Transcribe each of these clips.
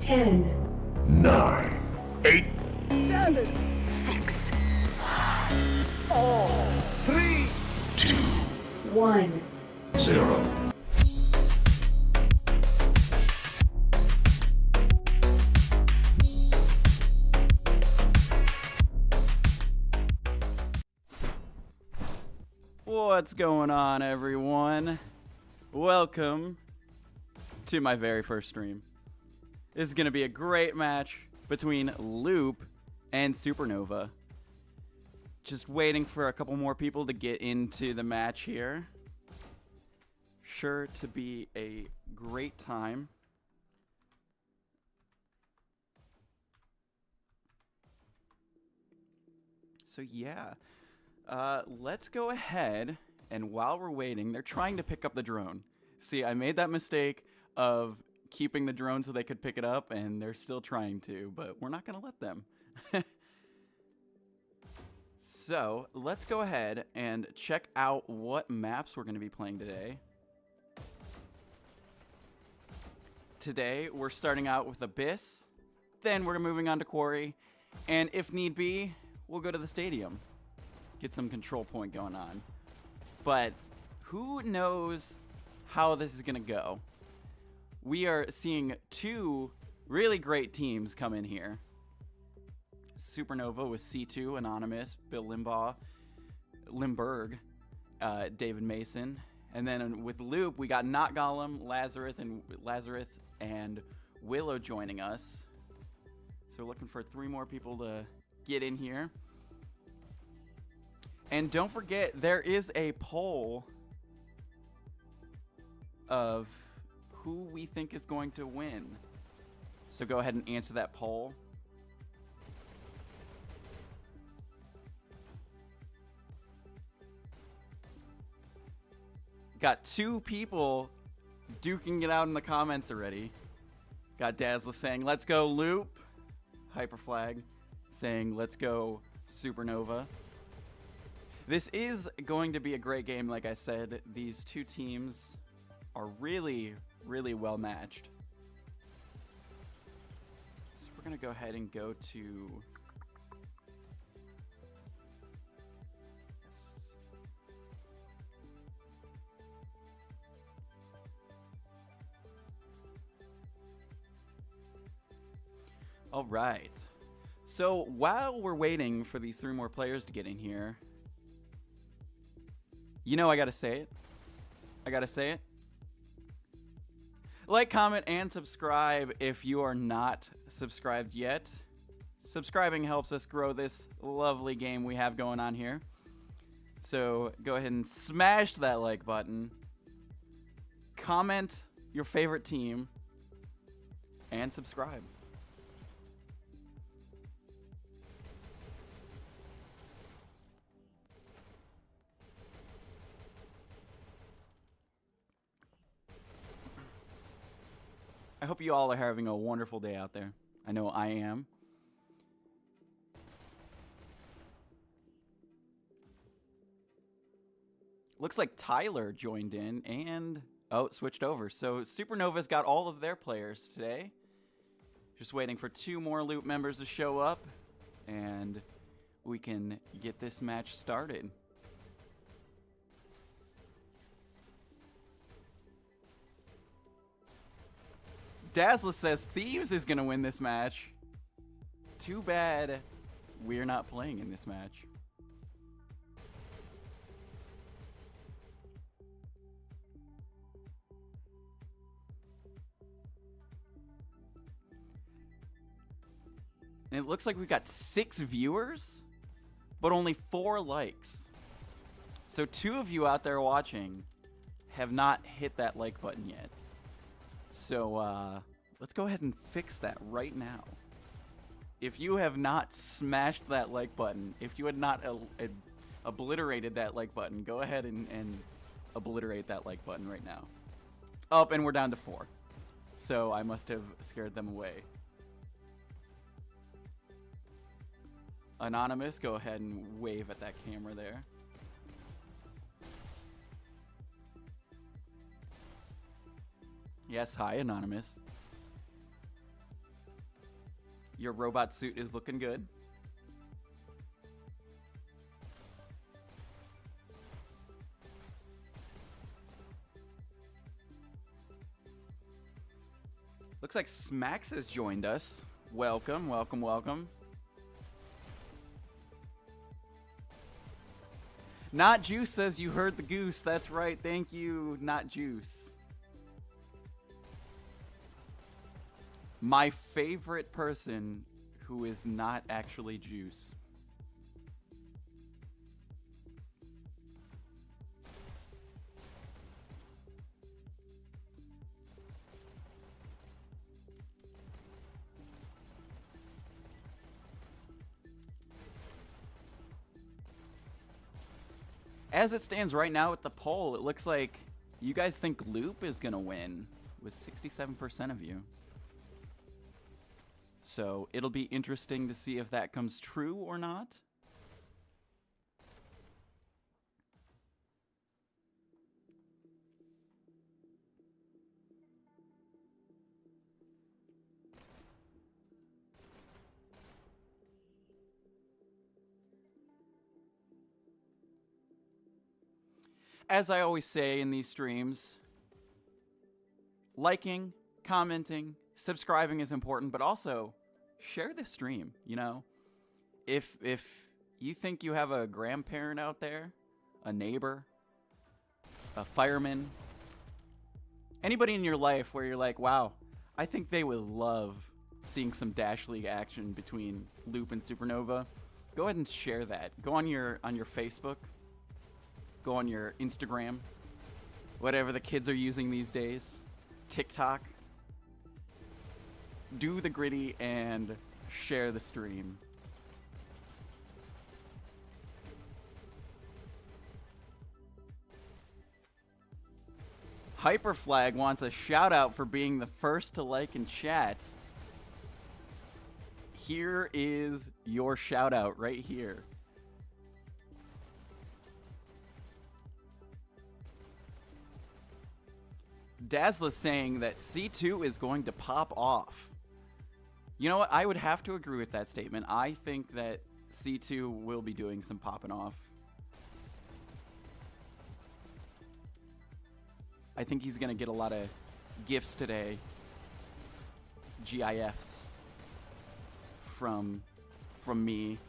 10, 9, 8, 7, 6, 3, 2, 1. 0. What's going on, everyone? Welcome to my very first stream. This is going to be a great match between Loop and Supernova. Just waiting for a couple more people to get into the match here. Sure to be a great time. So yeah, let's go ahead, and while we're waiting, they're trying to pick up the drone. See, I made that mistake of keeping the drone so they could pick it up, and they're still trying to, but we're not going to let them. So, let's go ahead and check out what maps we're going to be playing today. Today, we're starting out with Abyss, then we're moving on to Quarry, and if need be, we'll go to the stadium. Get some control point going on. But who knows how this is going to go? We are seeing two really great teams come in here. Supernova with C2, Anonymous, Bill Limburg, David Mason. And then with Loop, we got Not Gollum, Lazarus and Willow joining us. So we're looking for 3 more people to get in here. And don't forget, there is a poll of who we think is going to win. So go ahead and answer that poll. Got 2 people duking it out in the comments already. Got Dazzler saying, let's go Loop. Hyperflag saying, let's go Supernova. This is going to be a great game, like I said. These 2 teams are really, really well matched. So we're going to go ahead and go to... Yes. All right. So while we're waiting for these 3 more players to get in here, you know I gotta say it. I gotta say it. Like, comment, and subscribe if you are not subscribed yet. Subscribing helps us grow this lovely game we have going on here. So go ahead and smash that like button. Comment your favorite team. And subscribe. I hope you all are having a wonderful day out there. I know I am. Looks like Tyler joined in and, oh, switched over. So Supernova's got all of their players today. Just waiting for 2 more Loop members to show up, and we can get this match started. Dazzler says Thieves is going to win this match. Too bad we're not playing in this match. And it looks like we've got 6 viewers, but only 4 likes. So 2 of you out there watching have not hit that like button yet. So, let's go ahead and fix that right now. If you have not smashed that like button, if you had not obliterated that like button, go ahead and obliterate that like button right now. Up, and we're down to 4. So I must have scared them away. Anonymous, go ahead and wave at that camera there. Yes, hi, Anonymous. Your robot suit is looking good. Looks like Smacks has joined us. Welcome, welcome, welcome. Not Juice says you heard the goose. That's right. Thank you, Not Juice. My favorite person who is not actually Juice. As it stands right now with the poll, it looks like you guys think Loop is going to win with 67% of you. So it'll be interesting to see if that comes true or not. As I always say in these streams, liking, commenting, subscribing is important, but also share the stream, you know? If you think you have a grandparent out there, a neighbor, a fireman, anybody in your life where you're like, wow, I think they would love seeing some Dash League action between Loop and Supernova, go ahead and share that. Go on your Facebook. Go on your Instagram, whatever the kids are using these days, TikTok. Do the gritty and share the stream. Hyperflag wants a shout out for being the first to like and chat. Here is your shout out right here. Dazzla saying that C2 is going to pop off. You know what? I would have to agree with that statement. I think that C2 will be doing some popping off. I think he's going to get a lot of gifts today. GIFs. From me.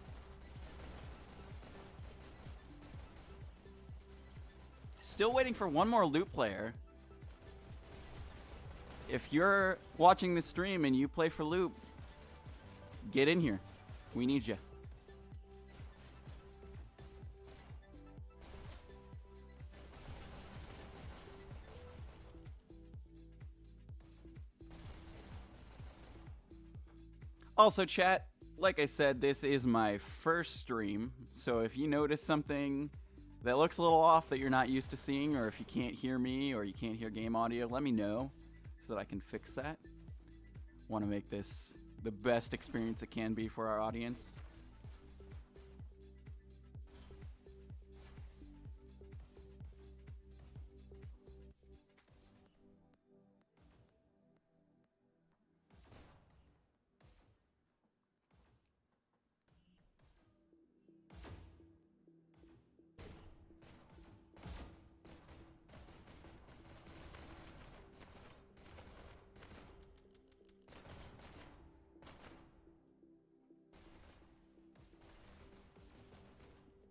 Still waiting for one more Loop player. If you're watching this stream and you play for Loop, get in here. We need you. Also, chat, like I said, this is my first stream, so if you notice something that looks a little off that you're not used to seeing, or if you can't hear me or you can't hear game audio, let me know so that I can fix that. Want to make this the best experience it can be for our audience.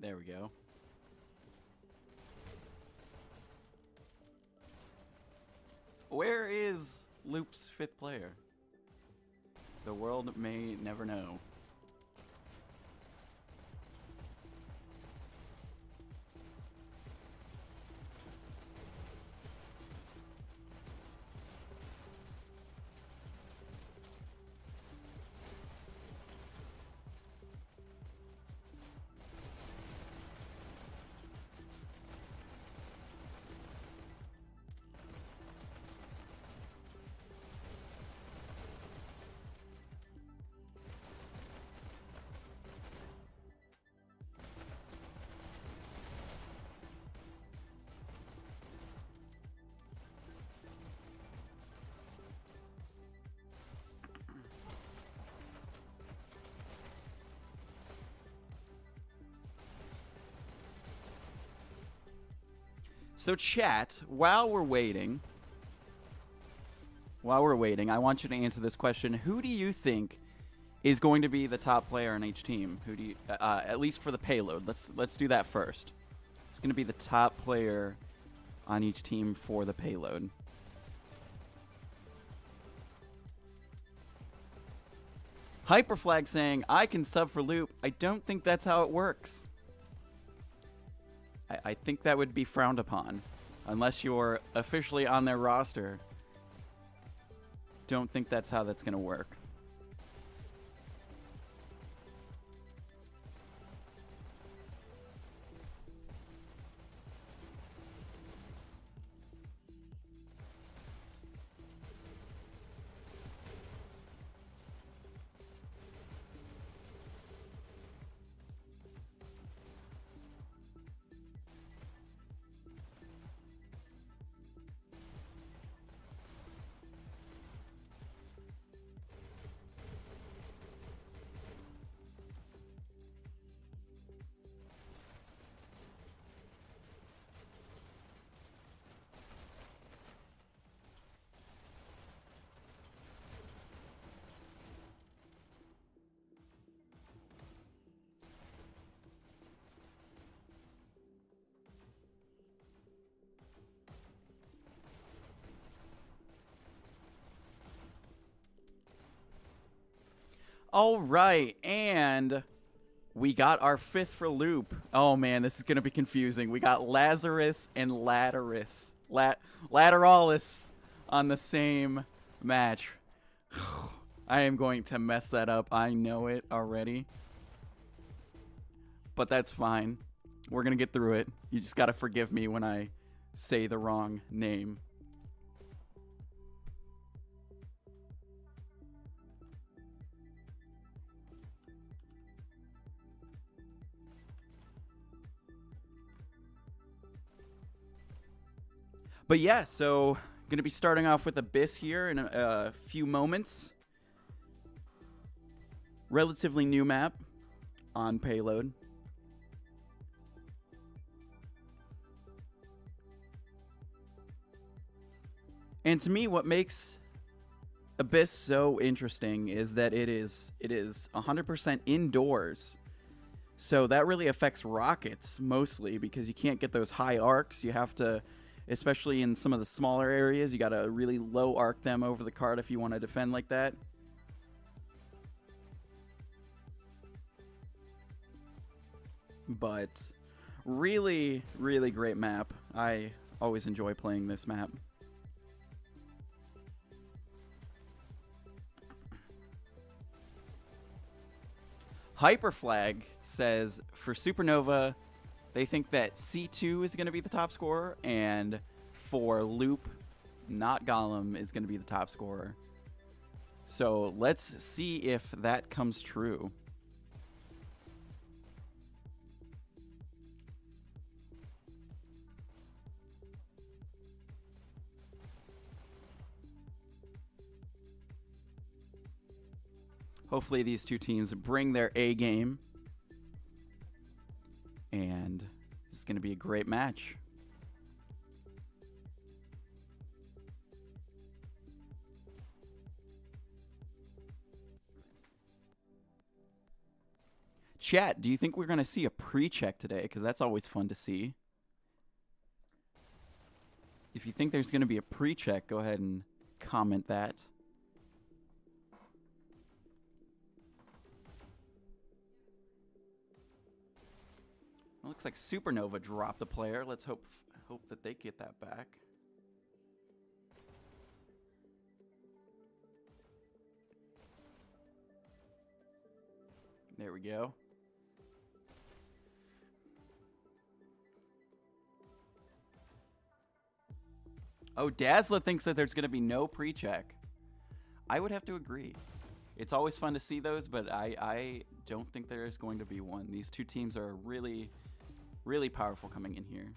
There we go. Where is Loop's fifth player? The world may never know. So chat, while we're waiting, I want you to answer this question. Who do you think is going to be the top player on each team? Who do you, at least for the payload? Let's do that first. Who's going to be the top player on each team for the payload? Hyperflag saying, I can sub for Loop. I don't think that's how it works. I think that would be frowned upon. Unless you're officially on their roster. Don't think that's how that's going to work. All right, and we got our 5th for Loop. Oh man, this is gonna be confusing. We got Lazarus and Lateralis on the same match. I am going to mess that up. I know it already, but that's fine. We're gonna get through it. You just gotta forgive me when I say the wrong name. But yeah, so going to be starting off with Abyss here in a few moments. Relatively new map on payload. And to me, what makes Abyss so interesting is that it is 100% indoors. So that really affects rockets mostly because you can't get those high arcs. You have to, especially in some of the smaller areas, you got to really low arc them over the cart if you want to defend like that. But really, really great map. I always enjoy playing this map. Hyperflag says for Supernova, they think that C2 is going to be the top scorer, and for Loop, not Golem, is going to be the top scorer. So let's see if that comes true. Hopefully these two teams bring their A game. And this is going to be a great match. Chat, do you think we're going to see a pre-check today? Because that's always fun to see. If you think there's going to be a pre-check, go ahead and comment that. It looks like Supernova dropped a player. Let's hope that they get that back. There we go. Oh, Dazzler thinks that there's going to be no pre-check. I would have to agree. It's always fun to see those, but I don't think there is going to be one. These two teams are really, really powerful coming in here.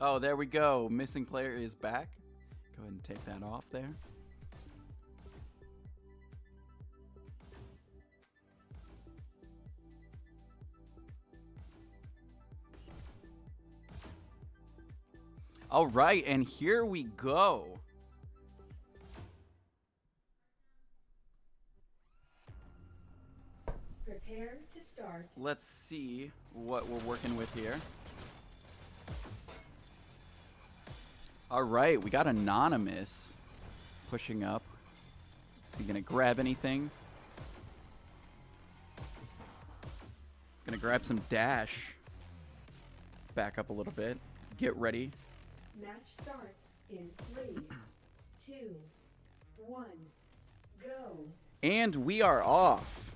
Oh, there we go. Missing player is back. Go ahead and take that off there. All right, and here we go. Prepare to start. Let's see what we're working with here. All right, we got Anonymous pushing up. Is he gonna grab anything? Gonna grab some dash. Back up a little bit. Get ready. Match starts in 3, 2, 1, go. And we are off.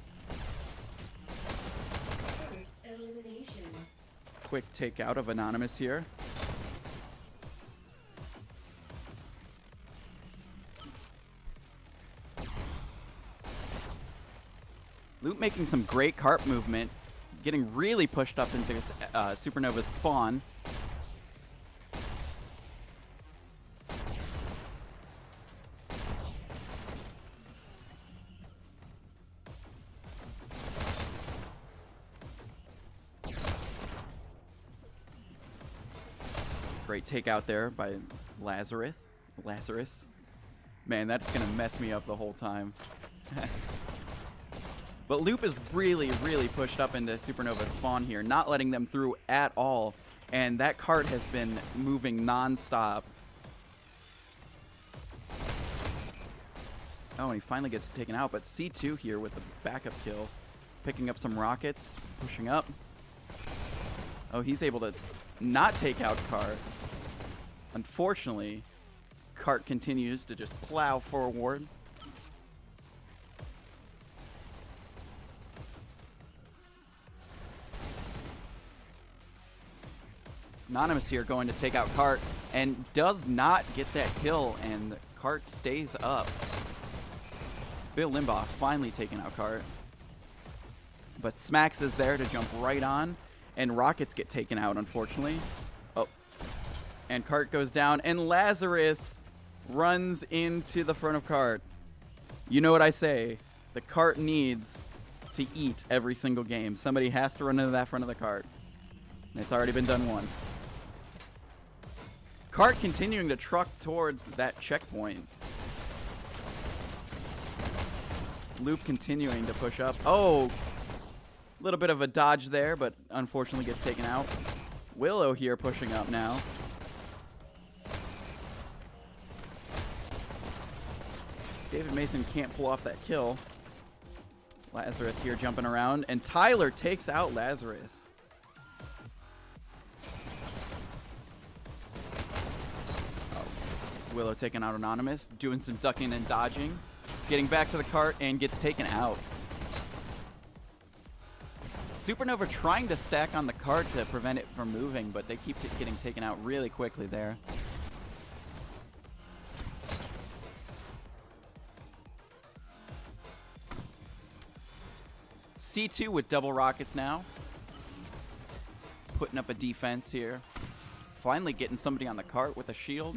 First elimination. Quick takeout of Anonymous here. Loop making some great cart movement. Getting really pushed up into Supernova's spawn. Great takeout there by Lazarus. Man, that's going to mess me up the whole time. But Loop is really, really pushed up into Supernova's spawn here, not letting them through at all. And that cart has been moving non-stop. Oh, and he finally gets taken out, but C2 here with the backup kill. Picking up some rockets, pushing up. Oh, he's able to not take out cart. Unfortunately, cart continues to just plow forward. Anonymous here going to take out cart and does not get that kill, and cart stays up. Bill Limbaugh finally taking out cart. But Smacks is there to jump right on, and rockets get taken out, unfortunately. Oh. And cart goes down, and Lazarus runs into the front of cart. You know what I say. The cart needs to eat every single game. Somebody has to run into that front of the cart. And it's already been done once. Cart continuing to truck towards that checkpoint. Loop continuing to push up. Oh, a little bit of a dodge there, but unfortunately gets taken out. Willow here pushing up now. David Mason can't pull off that kill. Lazarus here jumping around, and Tyler takes out Lazarus. Willow taking out Anonymous, doing some ducking and dodging, getting back to the cart, and gets taken out. Supernova trying to stack on the cart to prevent it from moving, but they keep getting taken out really quickly there. C2 with double rockets now. Putting up a defense here. Finally getting somebody on the cart with a shield.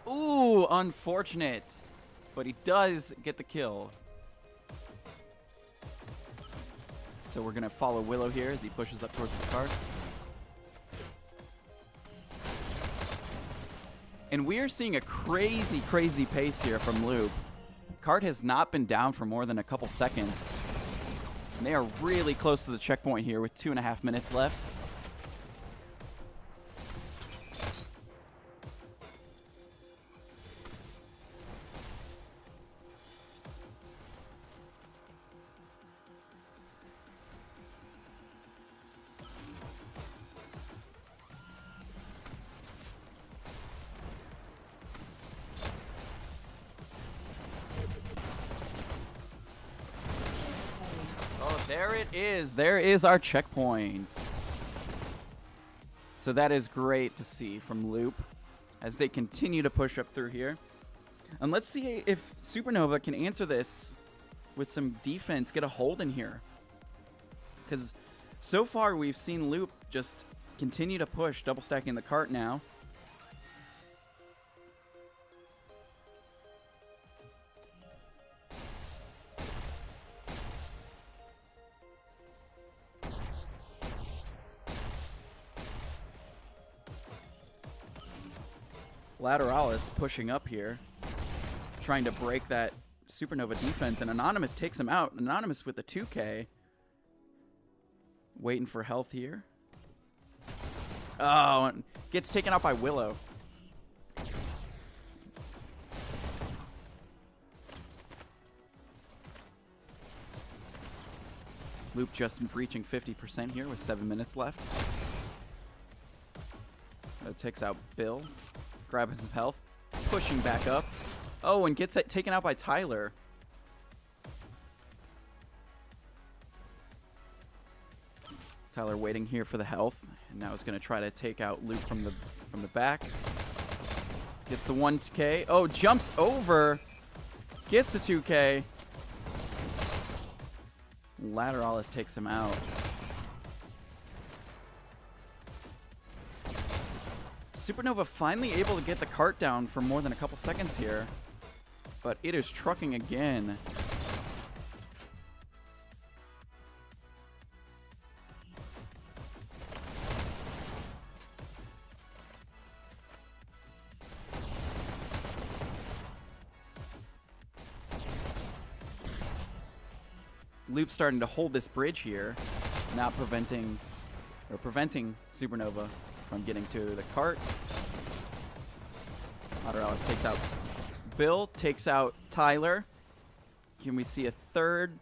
Ooh, unfortunate. But he does get the kill. So we're going to follow Willow here as he pushes up towards the cart. And we are seeing a crazy, crazy pace here from Loop. Cart has not been down for more than a couple seconds. And they are really close to the checkpoint here with 2.5 minutes left. There it is. There is our checkpoint. So that is great to see from Loop as they continue to push up through here. And let's see if Supernova can answer this with some defense, get a hold in here. Because so far we've seen Loop just continue to push, double stacking the cart now. Lateralis pushing up here, trying to break that Supernova defense, and Anonymous takes him out. Anonymous with the 2K. Waiting for health here. Oh, and gets taken out by Willow. Loop just breaching 50% here with 7 minutes left. That takes out Bill. Grabbing some health. Pushing back up. Oh, and gets it taken out by Tyler. Tyler waiting here for the health. And now is going to try to take out Loop from the back. Gets the 1K. Oh, jumps over. Gets the 2K. Lateralis takes him out. Supernova finally able to get the cart down for more than a couple seconds here. But it is trucking again. Loop starting to hold this bridge here, not preventing Supernova from getting to the cart. Lateralis takes out Bill, takes out Tyler. Can we see a third?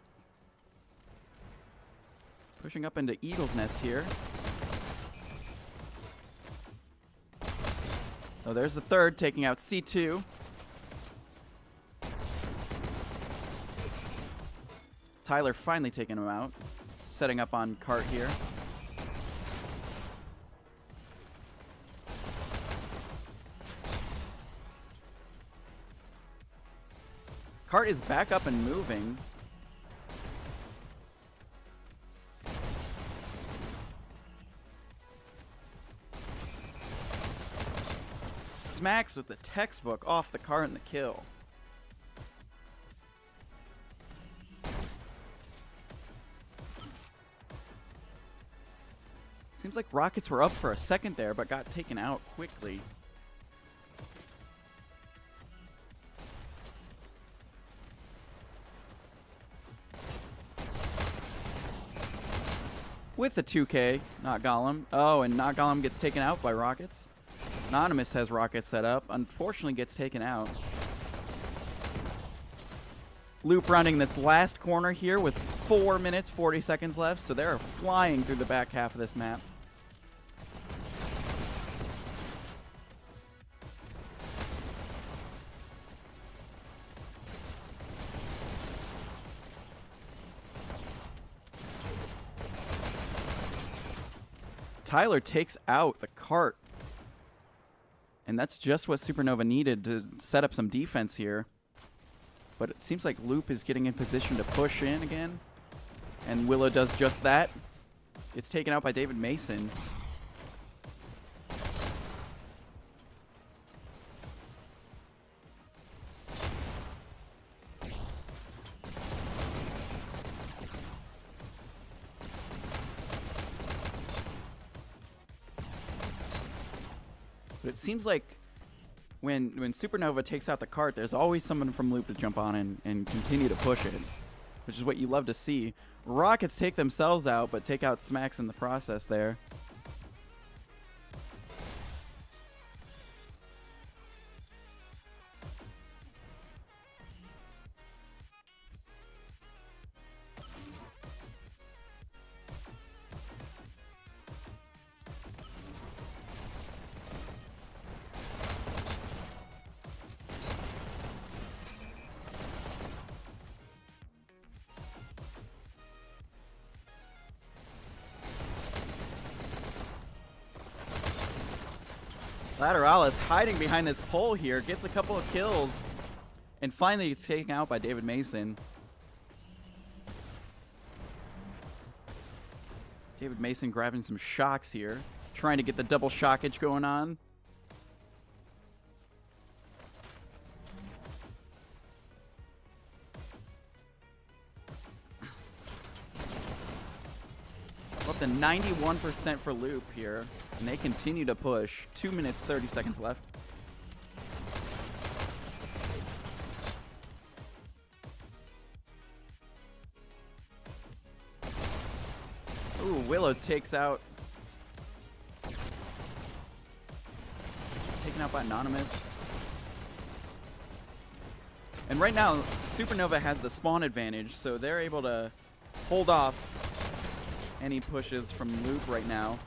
Pushing up into Eagle's Nest here. Oh, there's the third, taking out C2. Tyler finally taking him out. Setting up on cart here. Cart is back up and moving. Smacks with the textbook off the cart and the kill. Seems like Rockets were up for a second there, but got taken out quickly. With the 2K, Not Golem. Oh, and Not Golem gets taken out by Rockets. Anonymous has Rockets set up. Unfortunately gets taken out. Loop rounding this last corner here with 4 minutes, 40 seconds left. So they're flying through the back half of this map. Tyler takes out the cart. And that's just what Supernova needed to set up some defense here. But it seems like Loop is getting in position to push in again. And Willow does just that. Gets taken out by David Mason. But it seems like when Supernova takes out the cart, there's always someone from Loop to jump on and continue to push it, which is what you love to see. Rockets take themselves out, but take out Smacks in the process there. Lateralis hiding behind this pole here, gets a couple of kills, and finally gets taken out by David Mason. David Mason grabbing some shocks here, trying to get the double shockage going on. Up to 91% for Loop here, and they continue to push. 2 minutes, 30 seconds left. Ooh, Willow takes out. Taken out by Anonymous. And right now, Supernova has the spawn advantage, so they're able to hold off any pushes from Loop right now.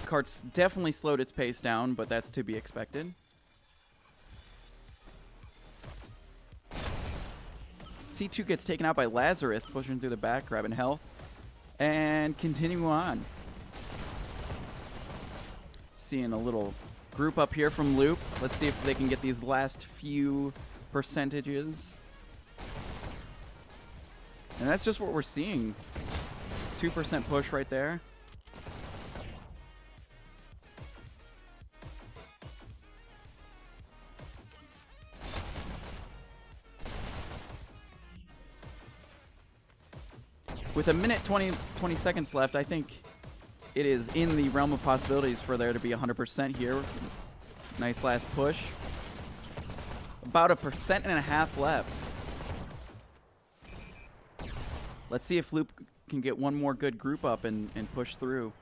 Cart's definitely slowed its pace down, but that's to be expected. C2 gets taken out by Lazarus, pushing through the back, grabbing health, and continue on. Seeing a little group up here from Loop. Let's see if they can get these last few percentages. And that's just what we're seeing. 2% push right there. With a minute 20 seconds left, I think it is in the realm of possibilities for there to be 100% here. Nice last push. About 1.5% left. Let's see if Loop can get one more good group up and push through.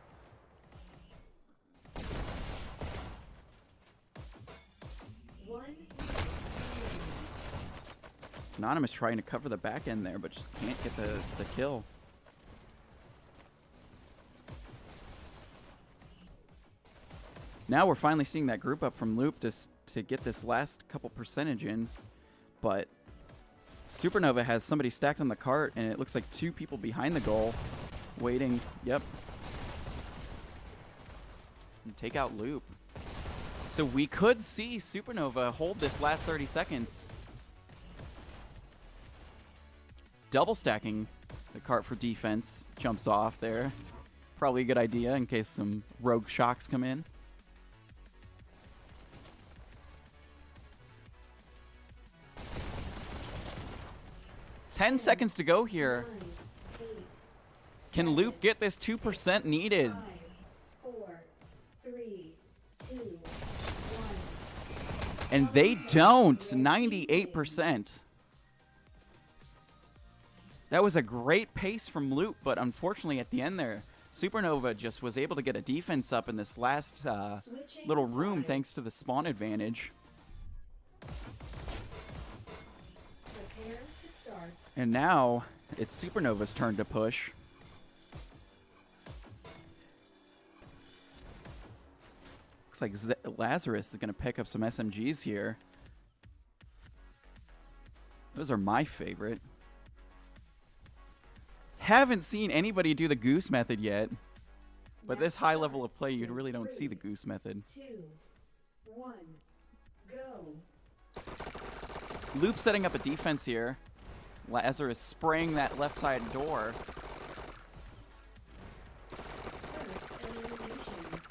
Anonymous trying to cover the back end there, but just can't get the kill. Now we're finally seeing that group up from Loop to get this last couple percentage in, but Supernova has somebody stacked on the cart, and it looks like 2 people behind the goal waiting. Yep. And take out Loop. So we could see Supernova hold this last 30 seconds. Double stacking the cart for defense. Jumps off there. Probably a good idea in case some rogue shocks come in. Ten seconds to go here. Can Loop get this 2% needed? 5, 4, 3, 2, 1. And they don't. 98%. That was a great pace from Loop, but unfortunately at the end there, Supernova just was able to get a defense up in this last little room thanks to the spawn advantage. Prepare to start. And now it's Supernova's turn to push. Looks like Lazarus is going to pick up some SMGs here. Those are my favorite. Haven't seen anybody do the Goose method yet. But this high level of play, you really don't see the Goose method. 2, 1, go. Loop setting up a defense here. Lazarus spraying that left side door. First elimination.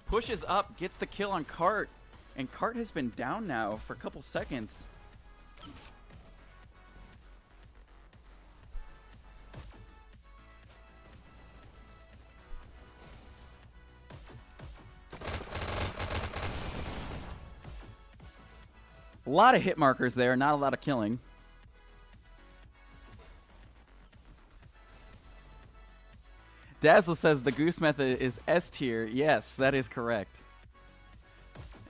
Pushes up, gets the kill on Cart. And Cart has been down now for a couple seconds. A lot of hit markers there, not a lot of killing. Dazzle says the Goose method is S tier. Yes, that is correct.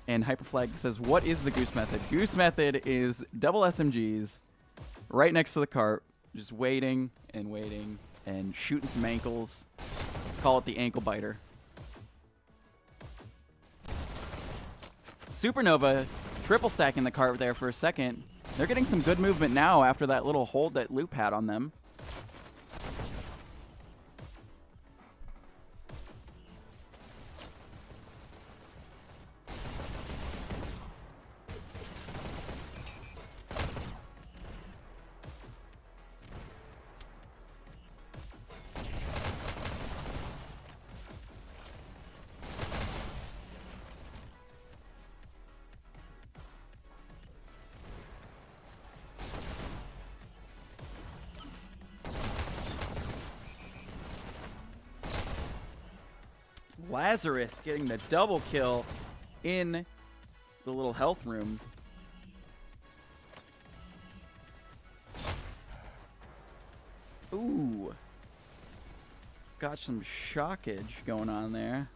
And Hyperflag says, what is the Goose method? Goose method is double SMGs right next to the cart, just waiting and waiting and shooting some ankles. Call it the ankle biter. Supernova triple stacking the cart there for a second. They're getting some good movement now after that little hold that Loop had on them. Lazarus getting the double kill in the little health room. Ooh. Got some shockage going on there.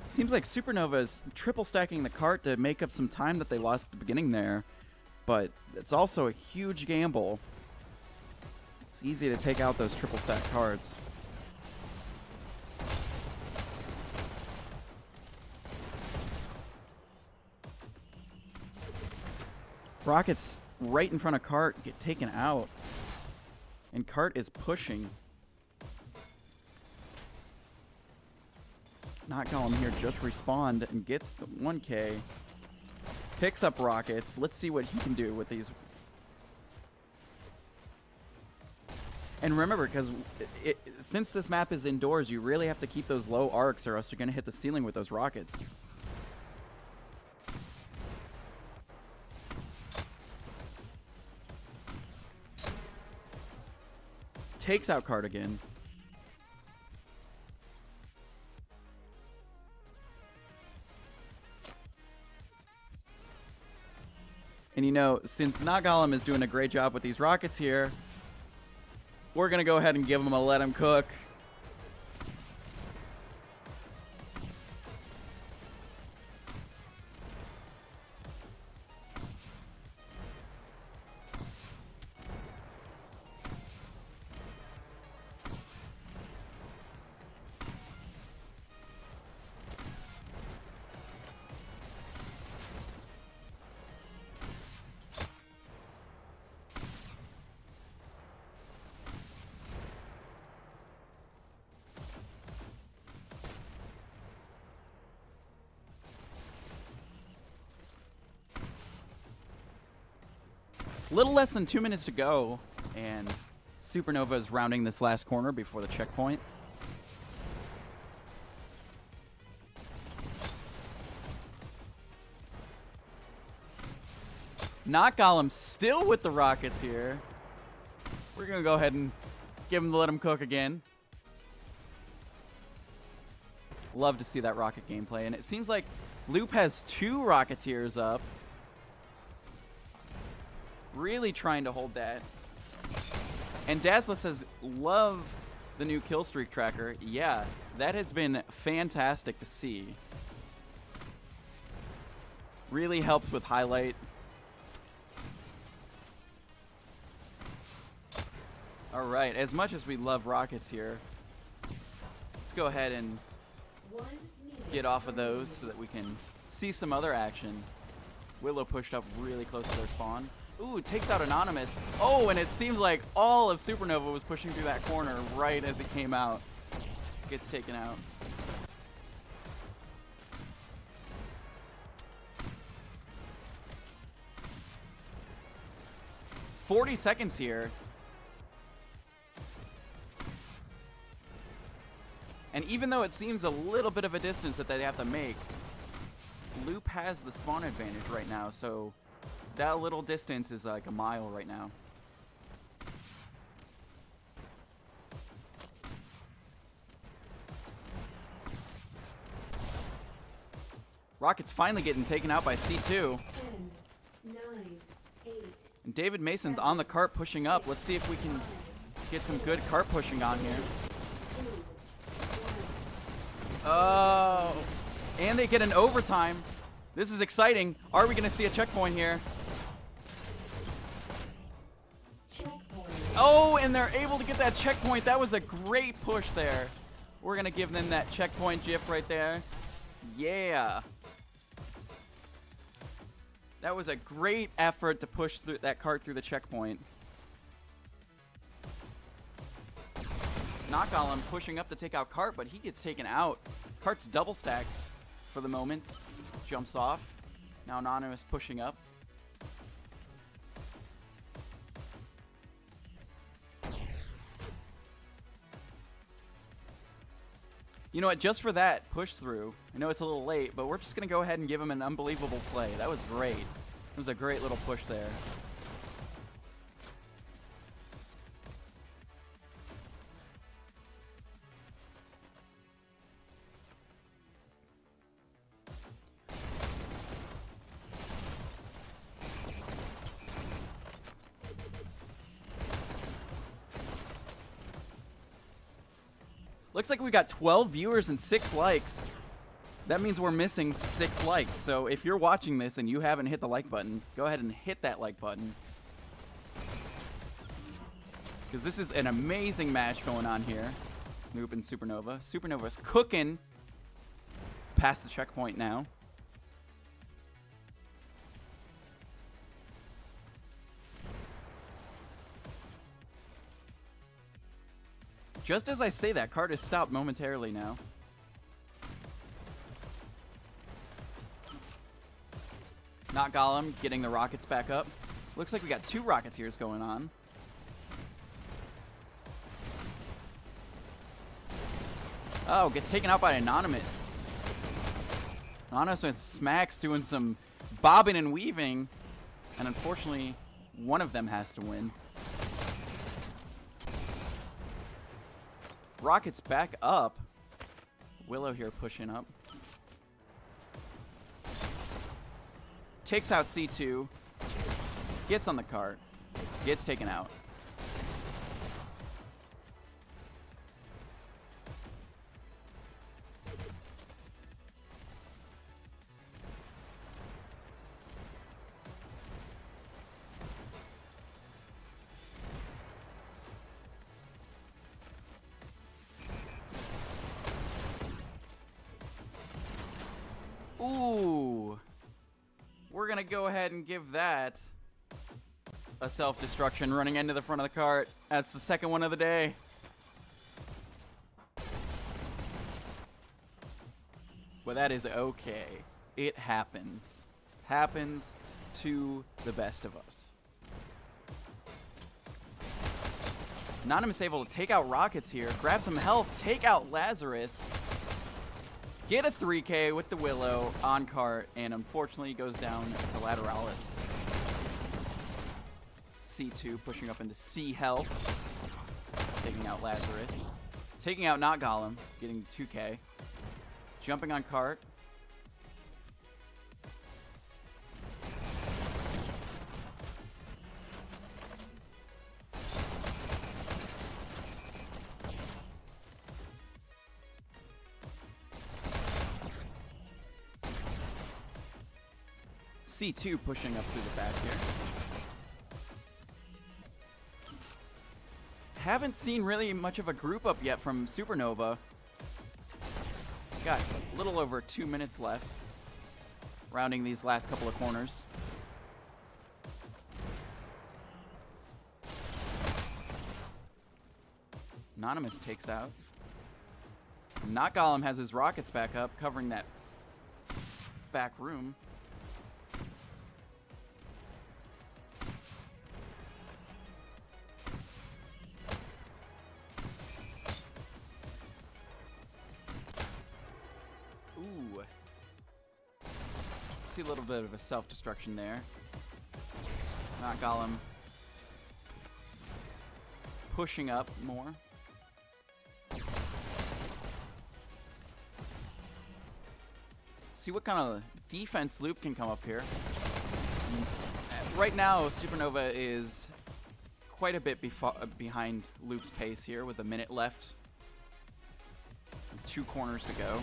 Seems like Supernova is triple stacking the cart to make up some time that they lost at the beginning there, but it's also a huge gamble. It's easy to take out those triple stack carts. Rockets right in front of cart get taken out, and cart is pushing. Not Golem here, just respawned and gets the 1K. Picks up rockets. Let's see what he can do with these. And remember, because since this map is indoors, you really have to keep those low arcs or else you're going to hit the ceiling with those rockets. Takes out Cardigan. And you know, since Not Golem is doing a great job with these rockets here, we're going to go ahead and give him a let him cook. Little less than 2 minutes to go, and Supernova is rounding this last corner before the checkpoint. Not Golem still with the rockets here. We're going to go ahead and give him the let him cook again. Love to see that rocket gameplay, and it seems like Loop has 2 Rocketeers up. Really trying to hold that. And Dazzler says, love the new kill streak tracker. Yeah, that has been fantastic to see. Really helps with highlight. All right, as much as we love rockets here, let's go ahead and get off of those so that we can see some other action. Willow pushed up really close to their spawn. Ooh, takes out Anonymous. Oh, and it seems like all of Supernova was pushing through that corner right as it came out. Gets taken out. "40 seconds here. And even though it seems a little bit of a distance that they have to make, Loop has the spawn advantage right now, so that little distance is like a mile right now. Rocket's finally getting taken out by C2. 10, 9, 8, And David Mason's on the cart pushing up. Let's see if we can get some good cart pushing on here. 2, 1. Oh, and they get an overtime. This is exciting. Are we going to see a checkpoint here? Checkpoint. Oh, and they're able to get that checkpoint. That was a great push there. We're going to give them that checkpoint gif right there. Yeah. That was a great effort to push through that cart through the checkpoint. Not Golem pushing up to take out cart, but he gets taken out. Cart's double stacked for the moment. Jumps off. Now Anonymous pushing up. You know what? Just for that push through, I know it's a little late, but we're just going to go ahead and give him an unbelievable play. That was great. It was a great little push there. Looks like we got 12 viewers and 6 likes. That means we're missing 6 likes. So if you're watching this and you haven't hit the like button, go ahead and hit that like button. Because this is an amazing match going on here. Noob and Supernova. Supernova's cooking past the checkpoint now. Just as I say that, cart is stopped momentarily now. Not Golem getting the rockets back up. Looks like we got 2 Rocketeers going on. Oh, gets taken out by Anonymous. Anonymous with Smacks doing some bobbing and weaving. And unfortunately, one of them has to win. Rockets back up. Willow here pushing up. Takes out C2. Gets on the cart. Gets taken out. Ooh. We're going to go ahead and give that a self-destruction running into the front of the cart. That's the second one of the day. But that is okay. It happens. Happens to the best of us. Anonymous able to take out Rockets here. Grab some health. Take out Lazarus. Get a 3K with the Willow on cart, and unfortunately goes down to Lateralis. C2 pushing up into C health. Taking out Lazarus. Taking out Not Golem, getting 2K. Jumping on cart. C2 pushing up through the back here. Haven't seen really much of a group up yet from Supernova. Got a little over 2 minutes left. Rounding these last couple of corners. Anonymous takes out. Not Golem has his rockets back up, covering that back room. Ooh. See a little bit of a self-destruction there. Not Golem pushing up more. See what kind of defense Loop can come up here. Right now, Supernova is quite a bit behind Loop's pace here with a minute left. 2 corners to go.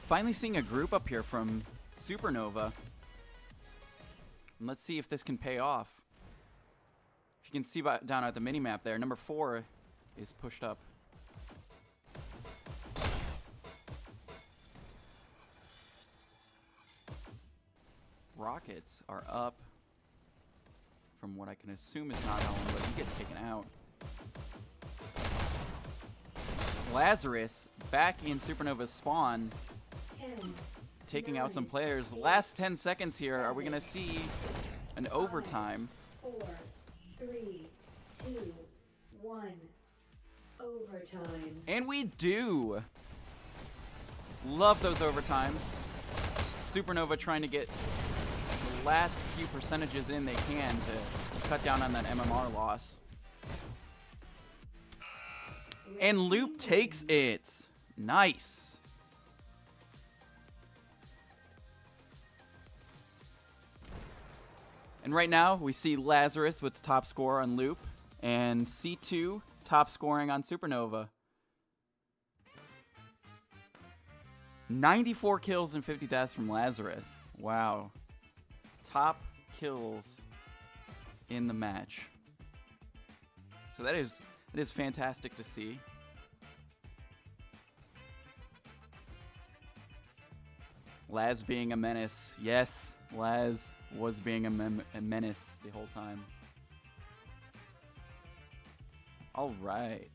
Finally seeing a group up here from Supernova. And let's see if this can pay off. If you can see down at the minimap there, number 4 is pushed up. Rockets are up from what I can assume is not Ellen, but he gets taken out. Lazarus back in Supernova's spawn. 10, Taking 9, out some players. Last 10 seconds here. Are we going to see an overtime? 4, 3, 2, 1. Overtime. And we do. Love those overtimes. Supernova trying to get the last few percentages in they can to cut down on that MMR loss. And Loop takes it. Nice. And right now, we see Lazarus with the top score on Loop. And C2 top scoring on Supernova. 94 kills and 50 deaths from Lazarus. Wow. Top kills in the match. So that is fantastic to see. Laz being a menace. Yes, Laz was being a menace the whole time. All right.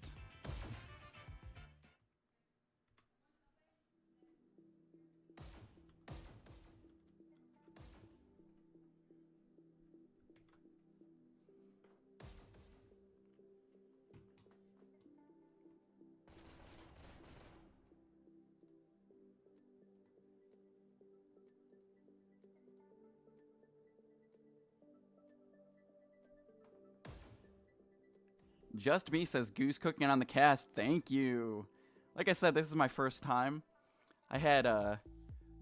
Just Me says Goose cooking on the cast. Thank you. Like I said, this is my first time. I had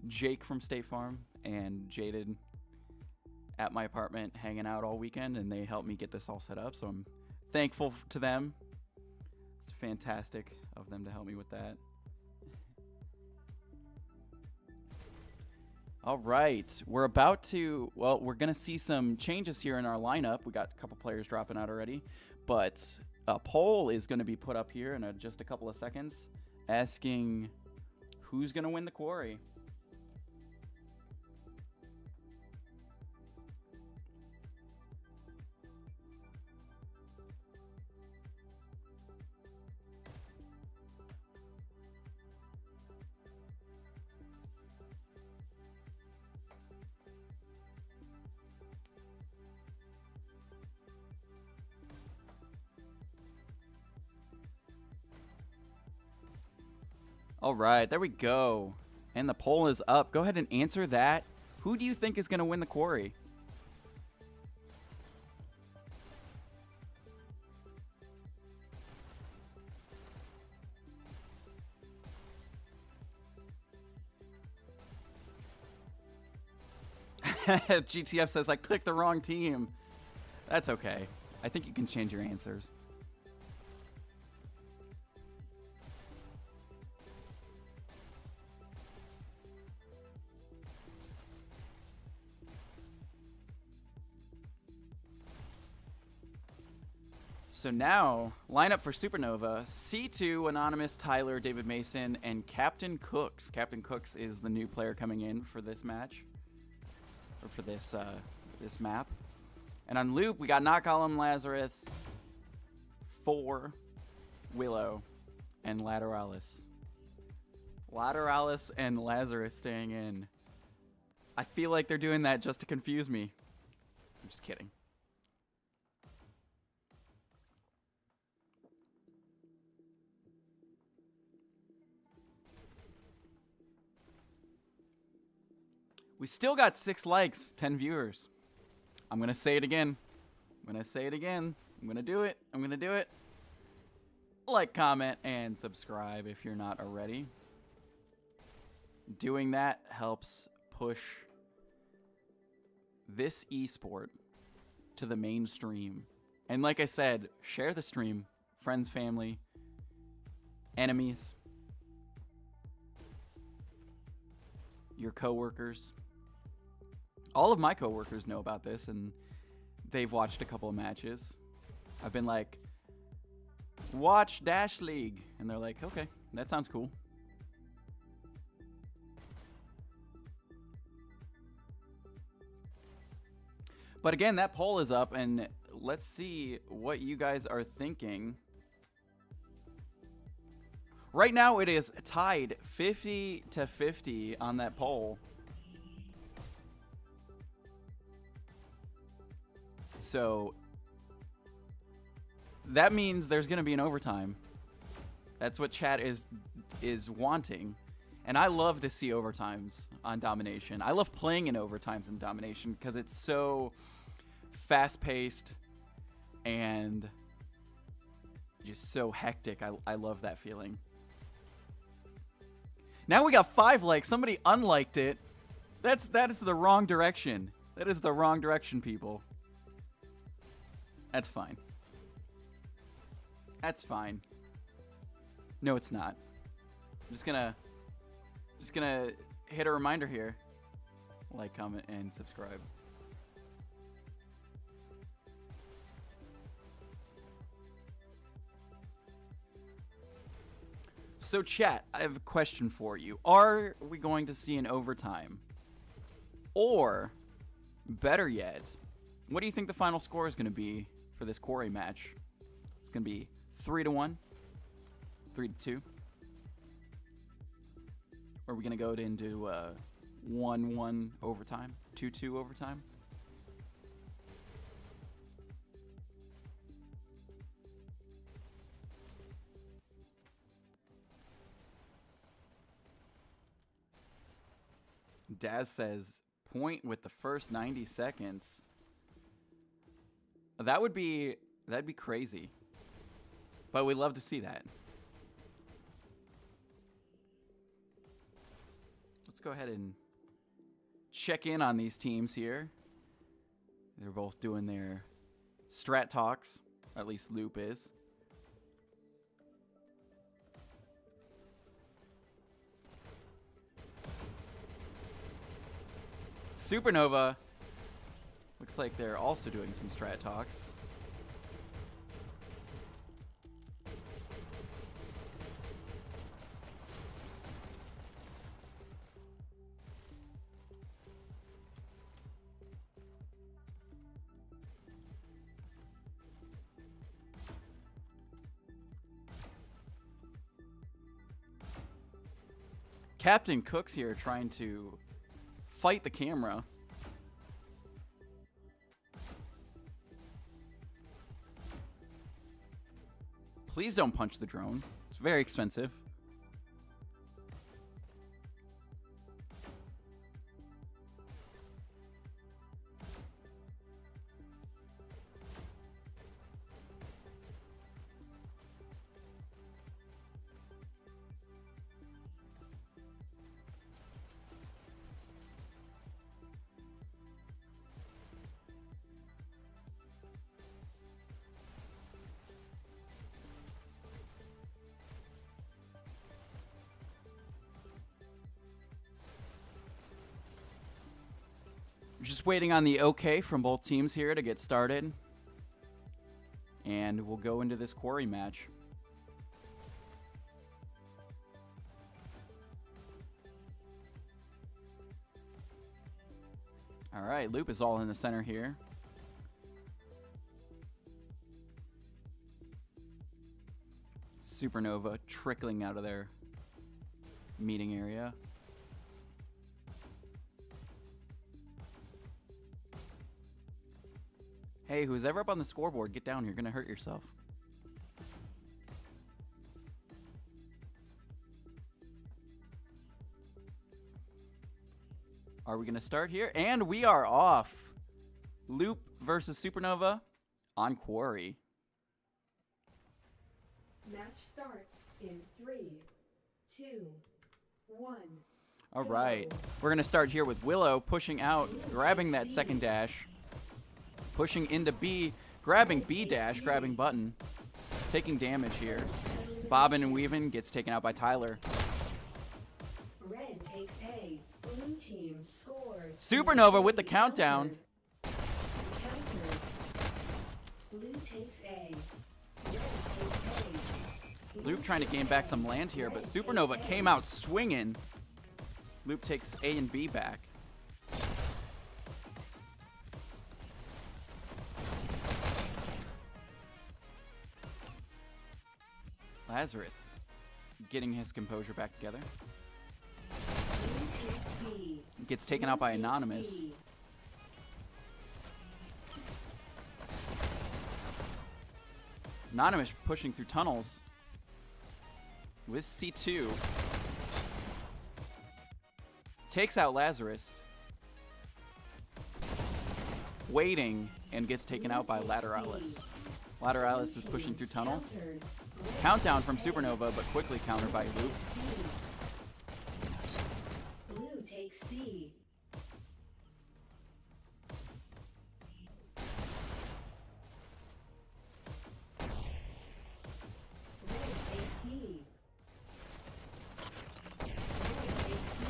Jake from State Farm and Jaded at my apartment hanging out all weekend, and they helped me get this all set up, so I'm thankful to them. It's fantastic of them to help me with that. All right, we're about to, well, we're going to see some changes here in our lineup. We got a couple players dropping out already, but a poll is going to be put up here in just a couple of seconds asking who's going to win the Quarry. All right, there we go. And the poll is up. Go ahead and answer that. Who do you think is going to win the Quarry? GTF says, I clicked the wrong team. That's okay. I think you can change your answers. So now, lineup for Supernova, C2, Anonymous, Tyler, David Mason, and Captain Cooks. Captain Cooks is the new player coming in for this match, or for this this map. And on Loop, we got Not Column, Lazarus, 4, Willow, and Lateralis. Lateralis and Lazarus staying in. I feel like they're doing that just to confuse me. I'm just kidding. We still got 6 likes, 10 viewers. I'm going to say it again. I'm going to say it again. I'm going to do it. I'm going to do it. Like, comment, and subscribe if you're not already. Doing that helps push this esport to the mainstream. And like I said, share the stream. Friends, family, enemies, your coworkers. All of my coworkers know about this, and they've watched a couple of matches. I've been like, watch Dash League. And they're like, okay, that sounds cool. But again, that poll is up, and let's see what you guys are thinking. Right now, it is tied 50-50 on that poll. So that means there's going to be an overtime. That's what chat is wanting. And I love to see overtimes on Domination. I love playing in overtimes in Domination because it's so fast-paced and just so hectic. I love that feeling. Now we got 5 likes. Somebody unliked it. That is the wrong direction. That is the wrong direction, people. That's fine. That's fine. No, it's not. I'm just gonna hit a reminder here. Like, comment, and subscribe. So chat, I have a question for you. Are we going to see an overtime? Or, better yet, what do you think the final score is going to be for this Quarry match? It's going to be 3-1, 3-2. Or are we going to go into 1-1 overtime, 2-2 overtime? Daz says, point with the first 90 seconds. That'd be crazy. But we'd love to see that. Let's go ahead and check in on these teams here. They're both doing their strat talks. At least Loop is. Supernova looks like they're also doing some strat talks. Captain Cook's here trying to fight the camera. Please don't punch the drone. It's very expensive. Just waiting on the okay from both teams here to get started. And we'll go into this Quarry match. All right, Loop is all in the center here. Supernova trickling out of their meeting area. Hey, who's ever up on the scoreboard, get down. You're going to hurt yourself. Are we going to start here? And we are off. Loop versus Supernova on Quarry. Match starts in 3, 2, 1. All right. We're going to start here with Willow pushing out, grabbing that second dash. Pushing into B, grabbing B dash, grabbing button, taking damage here. Bobbin and weaving gets taken out by Tyler. Red takes A. Blue team scores. Supernova with the countdown. Counter. Blue takes A. Red takes A. Loop trying to gain back some land here, but Supernova came out swinging. Loop takes A and B back. Lazarus getting his composure back together. Gets taken out by Anonymous. Anonymous pushing through tunnels with C2. Takes out Lazarus. Waiting and gets taken out by Lateralis. Lateralis is pushing through tunnel. Countered. Countdown from Supernova, but quickly countered by Loop. Blue takes C. Red takes B. Red takes B.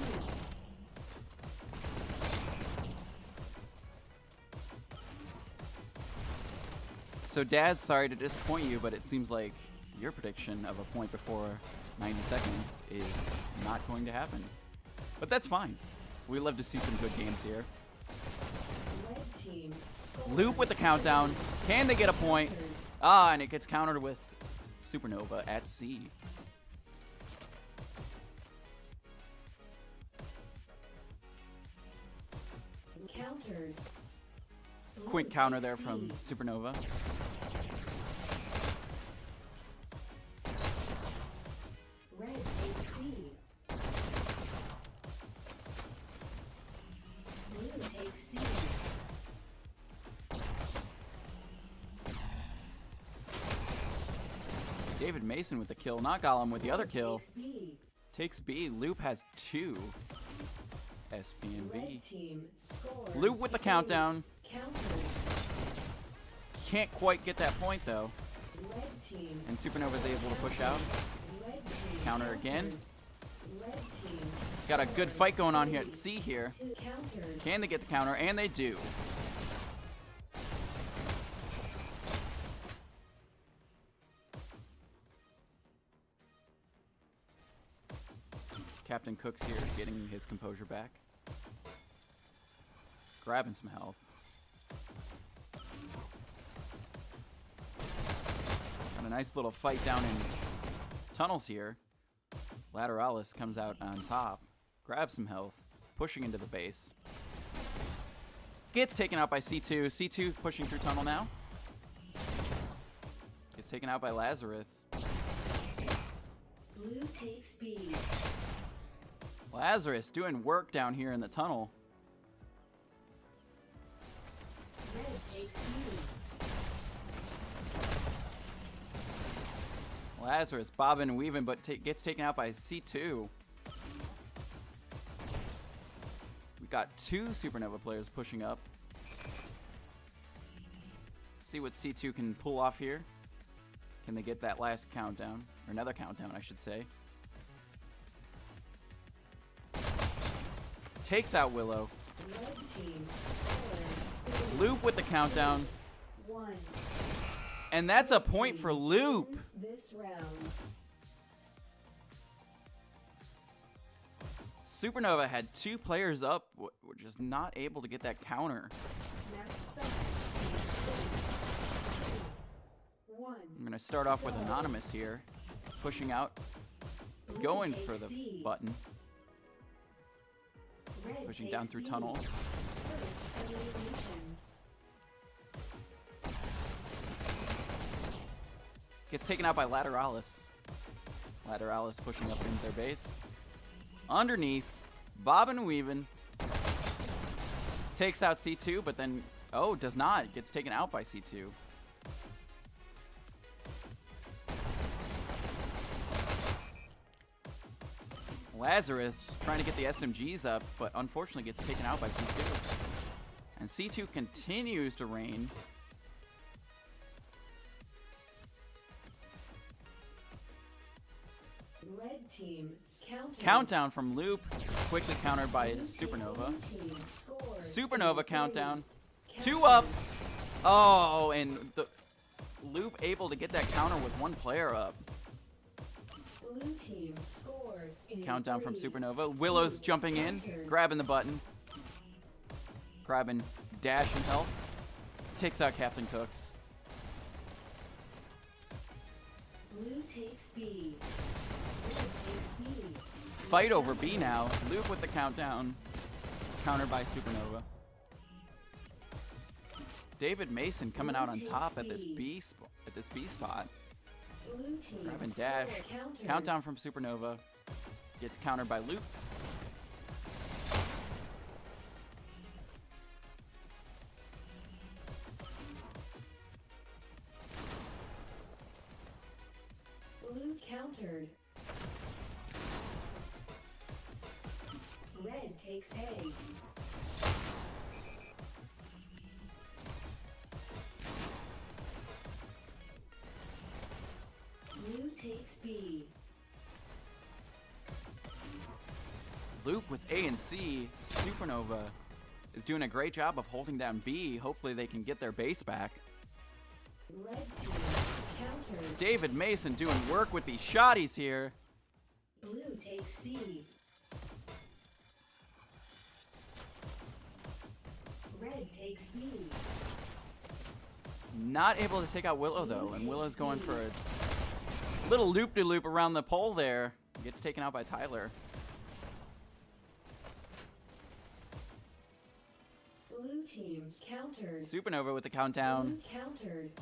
So Daz, sorry to disappoint you, but it seems like your prediction of a point before 90 seconds is not going to happen. But that's fine. We love to see some good games here. Red team scores. Loop with the countdown. Can they get a point? Ah, and it gets countered with Supernova at C. Countered. Blue Quick counter takes there C. from Supernova. Red takes C. Blue takes C. David Mason with the kill. Not Gollum with the other kill. Takes B. Takes B. Loop has 2 SPNV. Red team scores. Loop with the A. countdown. Countered. Can't quite get that point though. Red team. And Supernova's able to push out. Red team. Counter again. Red team. Got a good fight going on here at C here. Countered. Can they get the counter? And they do. Captain Cook's here getting his composure back. Grabbing some health. Got a nice little fight down in tunnels here. Lateralis comes out on top. Grabs some health. Pushing into the base. Gets taken out by C2. C2 pushing through tunnel now. Gets taken out by Lazarus. Blue takes B. Lazarus doing work down here in the tunnel. Red takes B. Lazarus bobbing and weaving, but gets taken out by C2. We got 2 Supernova players pushing up. See what C2 can pull off here. Can they get that last countdown? Or another countdown, I should say. Takes out Willow. Red team scores. Loop with the countdown. 1. And that's a point for Loop. Wins this round. Supernova had 2 players up, were just not able to get that counter. Match start. 1. I'm going to start off with Anonymous here. Pushing out. Blue Going takes for the C. button. Red Pushing takes down through B. tunnels. First elimination. Gets taken out by Lateralis. Lateralis pushing up into their base. Underneath. Bobbing and weaving. Takes out C2, but then... Oh, does not. Gets taken out by C2. Lazarus trying to get the SMGs up, but unfortunately gets taken out by C2. And C2 continues to reign. Red team counter. Countdown from Loop, quickly countered by Supernova. Blue team scores. Supernova countdown. 2 up. Oh, and the Loop able to get that counter with 1 player up. Blue team scores. In Countdown from 3. Supernova. Willow's jumping in, grabbing the button. Grabbing dash and health. Takes out Captain Cooks. Blue takes B. Red takes B. Fight over B now. Loop with the countdown. Countered by Supernova. David Mason coming out on top at this B spot. Blue team Grabbing dash. score counter. Countdown from Supernova. Gets countered by Loop. takes A. Blue takes B. Loop with A and C. Supernova is doing a great job of holding down B. Hopefully they can get their base back. Red team countered. David Mason doing work with these shotties here. Blue takes C. Red takes B. Not able to take out Willow though, and Willow's going for a little loop-de-loop around the pole there. Gets taken out by Tyler. Blue team countered. Supernova with the countdown. Blue countered.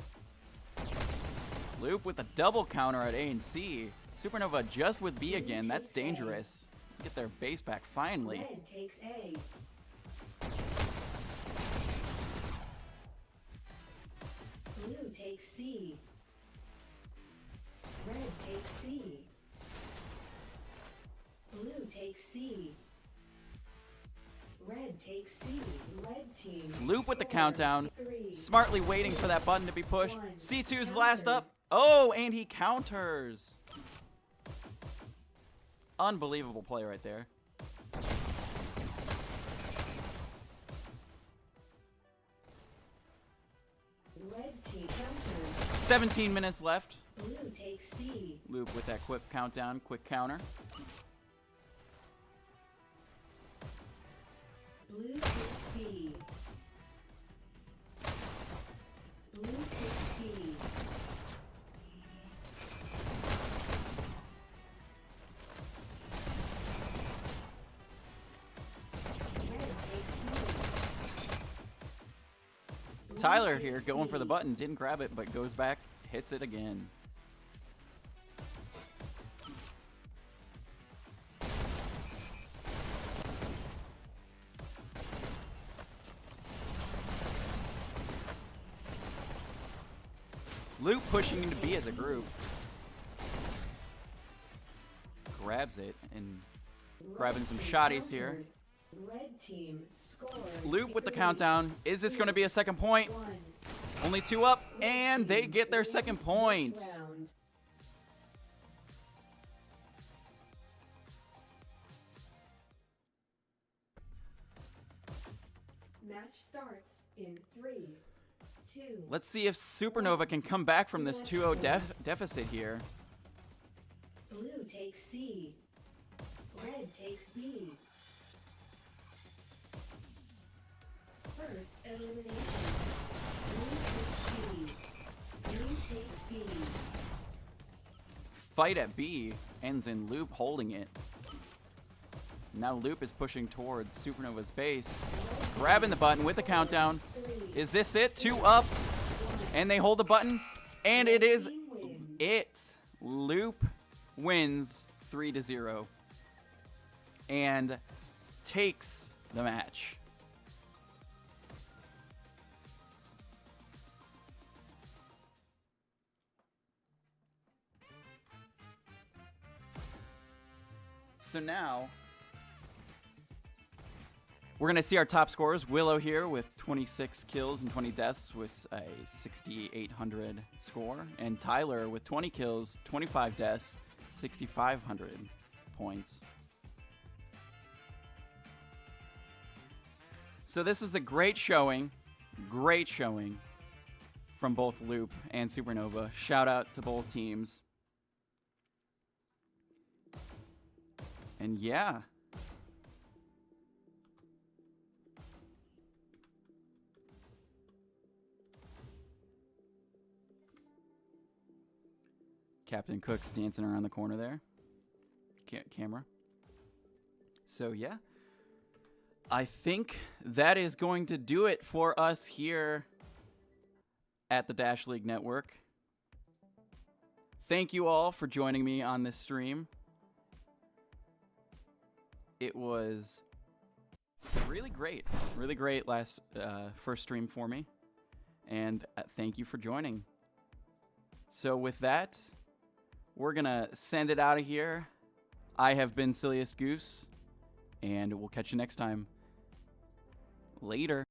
Loop with a double counter at A and C. Supernova just with B again. That's dangerous. Get their base back finally. Red takes A. Blue takes C. Red takes C. Blue takes C. Red takes C. Red team. Loop with the scores countdown. 3. Smartly waiting for that button to be pushed. One. C2's last Counter. up. Oh, and he counters. Unbelievable play right there. Red team countered. 17 minutes left. Blue takes C. Loop with that quick countdown, quick counter. Blue takes B. Blue takes B. Red takes B. Blue Tyler takes here going for the B. button. Didn't grab it, but goes back, hits it again. Luke pushing into B as a group. Grabs it and grabbing some shotties here. Red team scores. Loop with the 3. countdown. Is this going to be a second point? 1. Only 2 up, Red and they team get their wins second this point. round. Match starts in 3, 2. Let's see if Supernova can come back from this 2-0 deficit here. Blue takes C. Red takes B. First elimination. Blue takes B. Blue takes B. Fight at B ends in Loop holding it. Now Loop is pushing towards Supernova's base. Grabbing the button with the countdown. 3. Is this it? 2 up. And they hold the button. And it is Team wins. it. Loop wins 3-0. And takes the match. So now we're going to see our top scorers. Willow here with 26 kills and 20 deaths with a 6,800 score. And Tyler with 20 kills, 25 deaths, 6,500 points. So this was a great showing from both Loop and Supernova. Shout out to both teams. And yeah. Captain Cook's dancing around the corner there. Camera. So yeah. I think that is going to do it for us here at the Dash League Network. Thank you all for joining me on this stream. It was really great last first stream for me, and thank you for joining. So with that, we're gonna send it out of here. I have been Silliest Goose, and we'll catch you next time. Later.